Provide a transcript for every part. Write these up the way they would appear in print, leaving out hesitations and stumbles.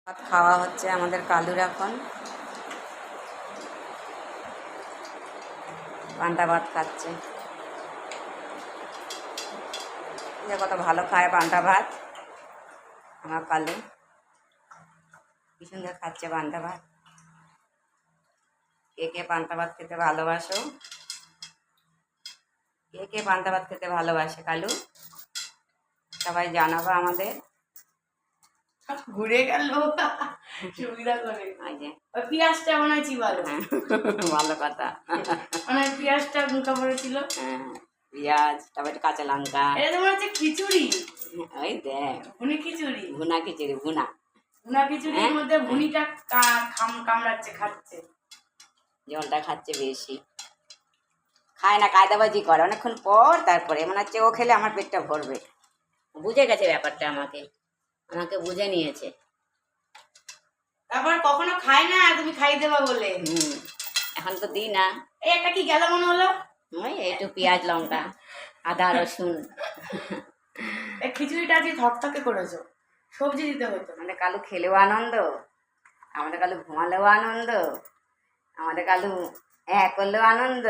ভাত খাওয়া হচ্ছে আমাদের কালুর এখন পান্তা ভাত খাচ্ছে। কত ভালো খায় পান্তা ভাত আমার কালু, কি সুন্দর খাচ্ছে পান্তা ভাত। কে কে পান্তা ভাত খেতে ভালোবাসো? কে কে পান্তা ভাত খেতে ভালোবাসে কালু? সবাই জানাবো আমাদের। ঘুরে গেল সুবিধা করে পেঁয়াজটা মনে হয় চিবালো। ভালো কথা, মানে পেঁয়াজটা মুখা পড়েছিল। পেঁয়াজ, তারপরে কাঁচা লঙ্কা। এটা তো মনে হচ্ছে খিচুড়ি। ওই দেখ ভুনি খিচুড়ি, ভুনা খিচুড়ি, ভুনা ভুনা খিচুড়ির মধ্যে ভুনিটা কামড়াচ্ছে, খাচ্ছে, জলটা খাচ্ছে বেশি। খায় না, কায়দাবাজি করে অনেকক্ষণ পর, তারপরে মনে হচ্ছে ও খেলে আমার পেটটা ভরবে। বুঝে গেছে ব্যাপারটা, আমাকে বুঝে নিয়েছে। তারপর কখনো খায় না, তুমি খাই দেবা বলে। এখন তো দিই না। এই একটা কি গেল মনে হলো, ওই একটু পেঁয়াজ লঙ্কা আদা রসুন। এই খিচুড়িটা আজকে থকথকে করেছো, সবজি দিতে হতো। আমাদের কালু খেলেও আনন্দ, আমাদের কালু ঘুমালেও আনন্দ, আমাদের কালু করলেও আনন্দ।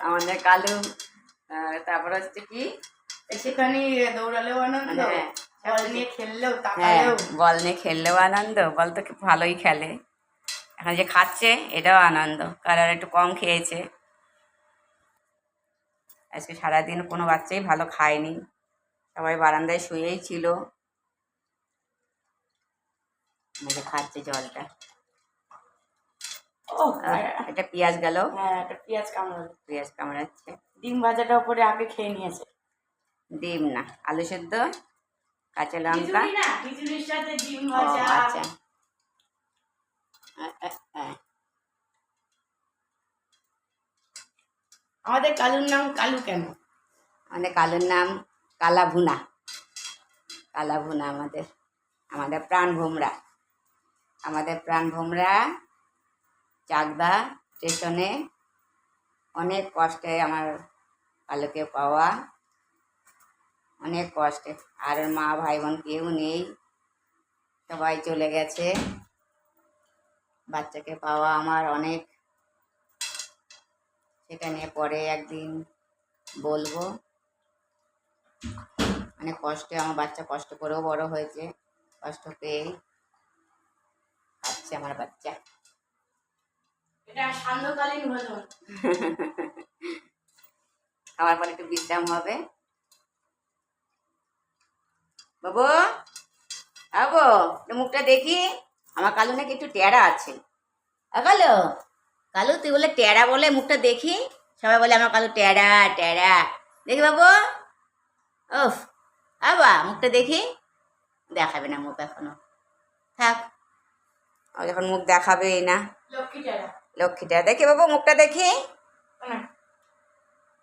আমাদের কালু তারপর হচ্ছে কি সেখানে দৌড়ালেও আনন্দ, বল নিয়ে খেললেও, বল নিয়ে খেললেও আনন্দ। বল তো ভালোই খেলে। এখন যে খাচ্ছে এটাও আনন্দ, কারণ একটু কম খেয়েছে আজকে। সারাদিন কোনো বাচ্চাই ভালো খায়নি, সবাই বারান্দায় শুয়েই ছিল। খাচ্ছে জলটা। এটা পেঁয়াজ গেল। হ্যাঁ, একটা পেঁয়াজ কামড়ালো, পেঁয়াজ কামড়াচ্ছে। ডিম ভাজাটা উপরে আগে খেয়ে নিয়েছে। ডিম না, আলু সেদ্ধ, কাঁচা লঙ্কা। খিচুড়ির সাথে ডিম ভাজা। আচ্ছা, আমাদের কালুর নাম কালু কেন? আমাদের কালুর নাম কালা ভুনা। কালা ভুনা আমাদের প্রাণ ভোমরা। আমাদের প্রাণ ভোমরা চাকদা স্টেশনে অনেক কষ্টে আমার কালুকে পাওয়া, অনেক কষ্টে। আর ওর মা ভাই বোন কেউ নেই, সবাই চলে গেছে। বাচ্চাকে পাওয়া আমার অনেক, সেটা নিয়ে পরে একদিন বলবো। অনেক কষ্টে আমার বাচ্চা, কষ্ট করেও বড় হয়েছে, কষ্ট পেয়ে খাচ্ছে আমার বাচ্চা। এটা সান্ধ্যকালীন ভোজন। খাওয়ার পর একটু বিশ্রাম হবে। বাবু, আবো মুখটা দেখি, আমার কালু নাকি একটু টেরা আছে। কালু, কালু তুই বলে টেরা বলে, মুখটা দেখি। সবাই বলে আমার কালু টেরা টেরা। দেখি বাবু, ওফ আবা মুখটা দেখি। দেখাবে না মুখ এখনো, থাক, যখন মুখ দেখাবেই না। লক্ষ্মী টেরা, লক্ষ্মী টেরা। দেখি বাবু মুখটা দেখি।